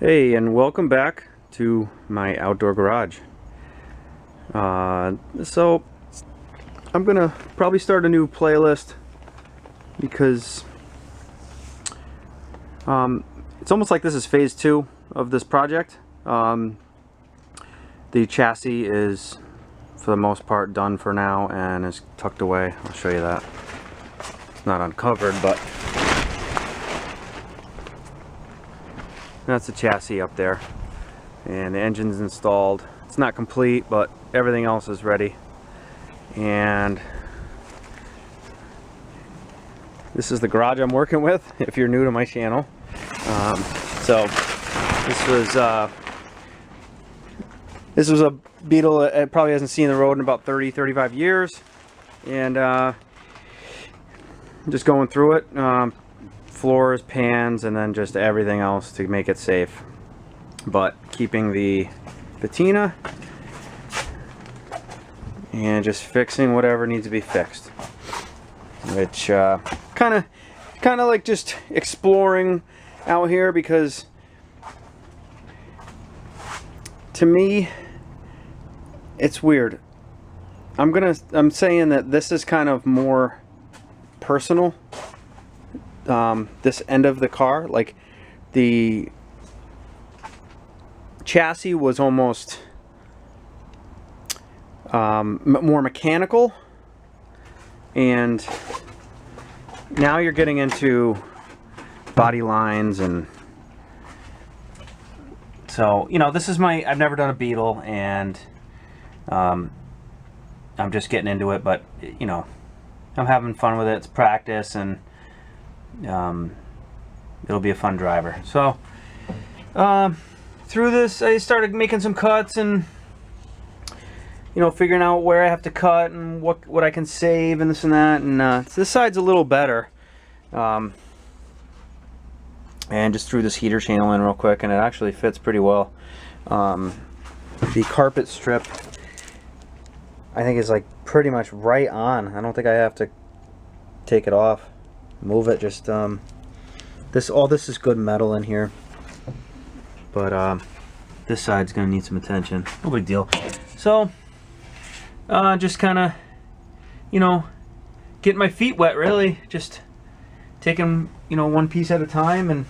Hey, and welcome back to my outdoor garage. So I'm gonna probably start a new playlist because it's almost like this is phase 2 of this project. The chassis is for the most part done for now and is tucked away. I'll show you that. It's not uncovered, but that's the chassis up there, and the engine's installed. It's not complete, but everything else is ready. And this is the garage I'm working with, if you're new to my channel. So this was a Beetle that probably hasn't seen the road in about 35 years, and just going through it. Floors, pans, and then just everything else to make it safe, but keeping the patina and just fixing whatever needs to be fixed, which kind of like just exploring out here, because to me it's weird. I'm saying that this is kind of more personal. This end of the car, like the chassis was almost more mechanical, and now you're getting into body lines, and so this is I've never done a Beetle, and I'm just getting into it, but I'm having fun with it. It's practice, and it'll be a fun driver. So through this I started making some cuts, and figuring out where I have to cut and what I can save and this and that, and this side's a little better, and just threw this heater channel in real quick, and it actually fits pretty well. The carpet strip I think is like pretty much right on. I don't think I have to take it off, move it. Just all this is good metal in here, but this side's gonna need some attention. No big deal. So just kind of getting my feet wet, really, just taking one piece at a time, and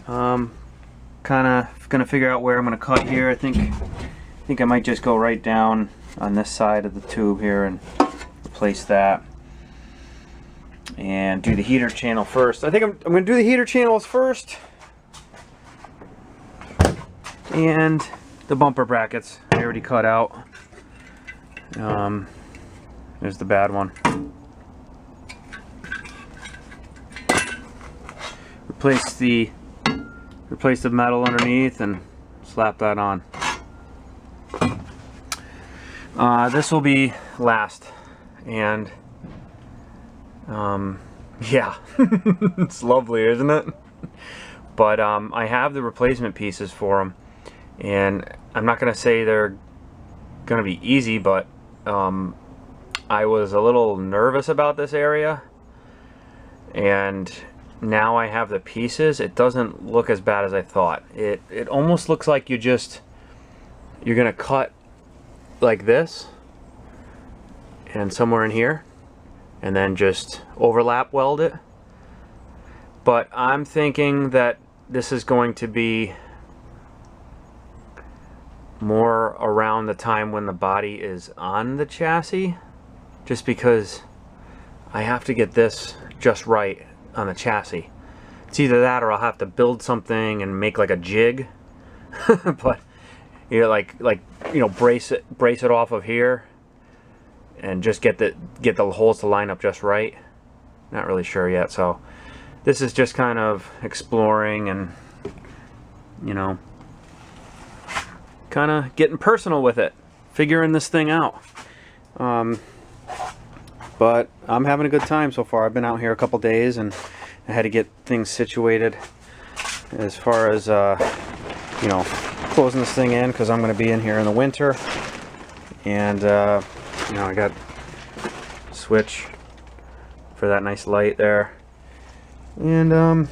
kind of gonna figure out where I'm gonna cut here. I think I might just go right down on this side of the tube here and replace that, and do the heater channel first. I think I'm going to do the heater channels first, and the bumper brackets I already cut out. There's the bad one. Replace the metal underneath and slap that on. This will be last, and yeah, it's lovely, isn't it? But I have the replacement pieces for them, and I'm not gonna say they're gonna be easy, but I was a little nervous about this area, and now I have the pieces. It doesn't look as bad as I thought. It almost looks like you're gonna cut like this and somewhere in here, and then just overlap weld it. But I'm thinking that this is going to be more around the time when the body is on the chassis, just because I have to get this just right on the chassis. It's either that or I'll have to build something and make like a jig but brace it off of here and just get the holes to line up just right. Not really sure yet, so this is just kind of exploring and kind of getting personal with it, figuring this thing out. But I'm having a good time so far. I've been out here a couple days, and I had to get things situated as far as closing this thing in, because I'm going to be in here in the winter, and I got a switch for that nice light there, and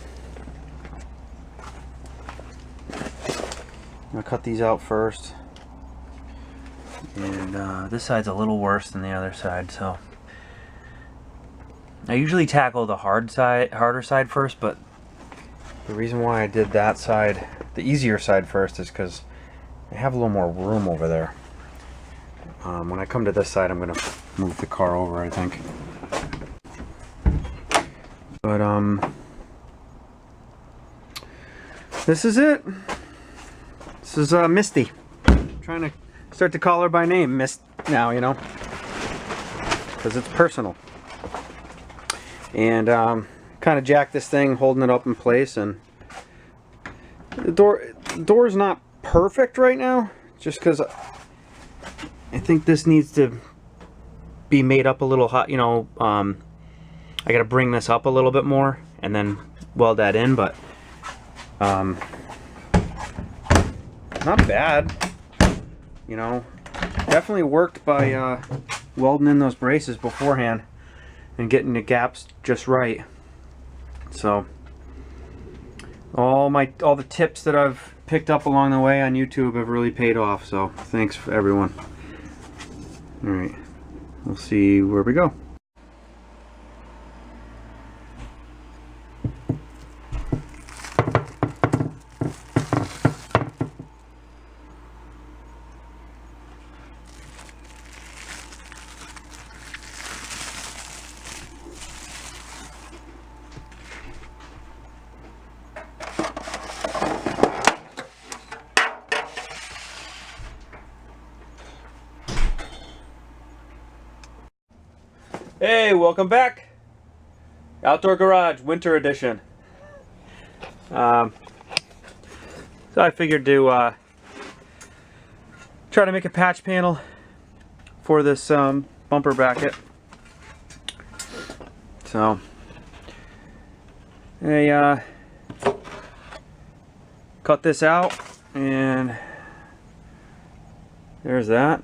gonna cut these out first. And this side's a little worse than the other side, so I usually tackle the harder side first, but the reason why I did that side, the easier side first, is because I have a little more room over there. When I come to this side, I'm gonna move the car over, I think. But this is it. This is Misty. I'm trying to start to call her by name, Mist, now, you know, because it's personal. And kind of jack this thing, holding it up in place, and the door's not perfect right now, just because I think this needs to be made up a little hot, you know. I gotta bring this up a little bit more and then weld that in, but not bad, you know. Definitely worked by welding in those braces beforehand and getting the gaps just right. So all the tips that I've picked up along the way on YouTube have really paid off, so thanks for everyone. All right, we'll see where we go. Hey, welcome back. Outdoor Garage Winter Edition. So I figured to try to make a patch panel for this bumper bracket. So I cut this out, and there's that.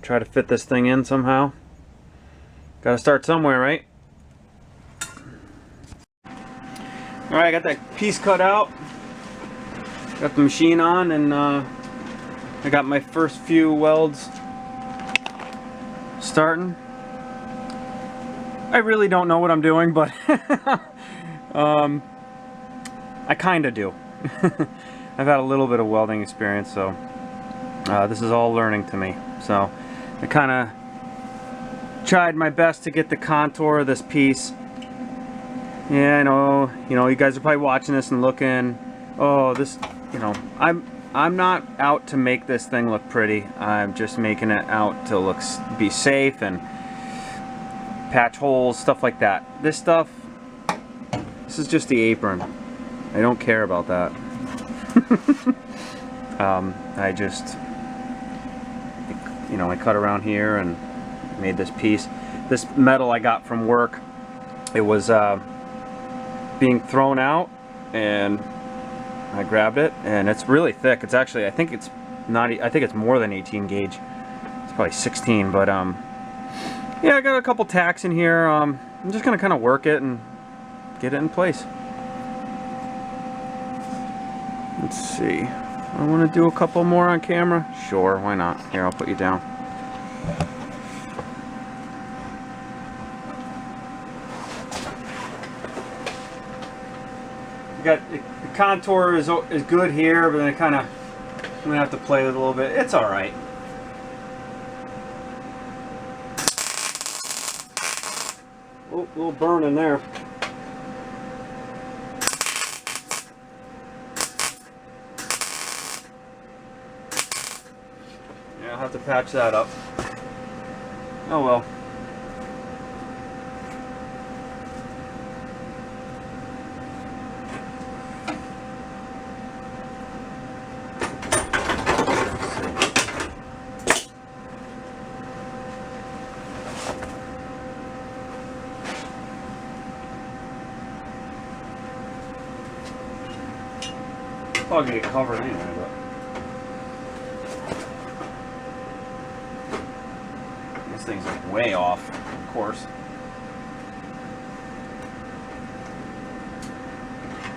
Try to fit this thing in somehow. Gotta start somewhere, right? Alright, I got that piece cut out. Got the machine on, and I got my first few welds starting. I really don't know what I'm doing, but I kinda do. I've had a little bit of welding experience, so this is all learning to me. So I kinda tried my best to get the contour of this piece. Yeah, I know, you guys are probably watching this and looking, oh, this, I'm not out to make this thing look pretty. I'm just making it out to be safe and patch holes, stuff like that. This is just the apron. I don't care about that. I just, I cut around here and made this piece. This metal I got from work, it was being thrown out, and I grabbed it, and it's really thick. It's actually, I think it's more than 18 gauge. It's probably 16, but yeah, I got a couple tacks in here. I'm just gonna kind of work it and get it in place. Let's see, I want to do a couple more on camera. Sure, why not? Here, I'll put you down. The contour is good here, but then I'm gonna have to play with it a little bit. It's all right. Oh, a little burn in there. Yeah, I'll have to patch that up. Oh well. Probably gonna get covered anyway, but this thing's like way off, of course.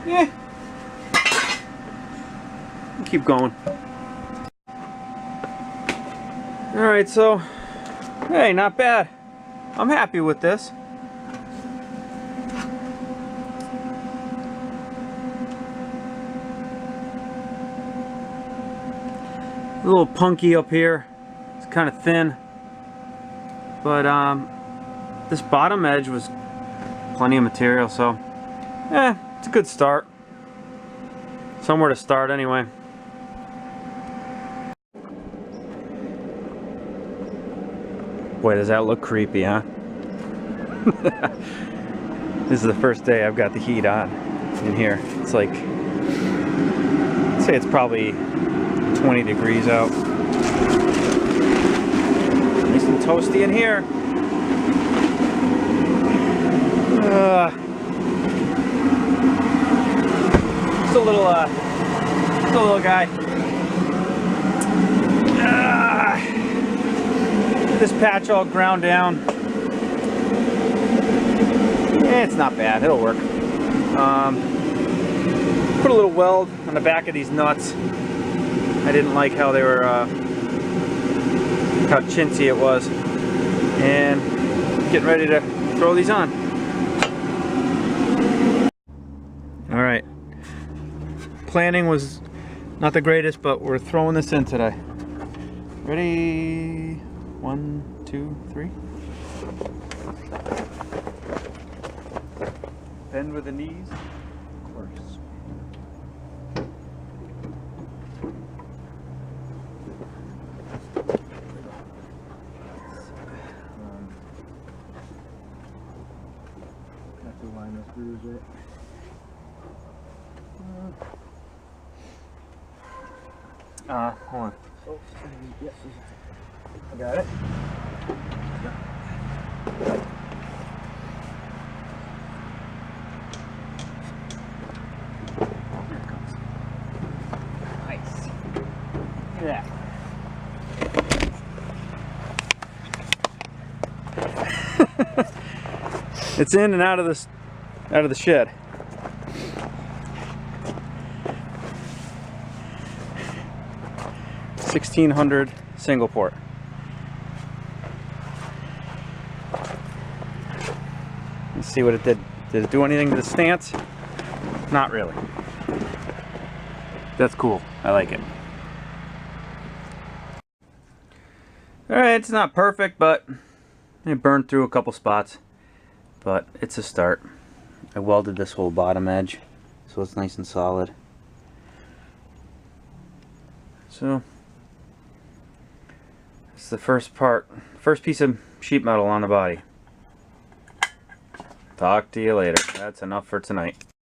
Yeah. Keep going. Alright, so, hey, not bad. I'm happy with this. A little punky up here. It's kind of thin. But this bottom edge was plenty of material, so it's a good start. Somewhere to start anyway. Boy, does that look creepy, huh? This is the first day I've got the heat on in here. It's like, I'd say it's probably 20 degrees out. Nice and toasty in here. Just a little guy. This patch all ground down. It's not bad, it'll work. Put a little weld on the back of these nuts. I didn't like how they were, how chintzy it was. And getting ready to throw these on. Alright. Planning was not the greatest, but we're throwing this in today. Ready? 1, 2, 3. Bend with the knees. Of course. Have to line this bruiser. Hold on. Oh, yes, I got it. Nice. Look at that. It's in and out of the shed. $1,600 single port. Let's see what it did. Did it do anything to the stance? Not really. That's cool. I like it. Alright, it's not perfect, but it burned through a couple spots. But it's a start. I welded this whole bottom edge, so it's nice and solid. So it's the first piece of sheet metal on the body. Talk to you later. That's enough for tonight.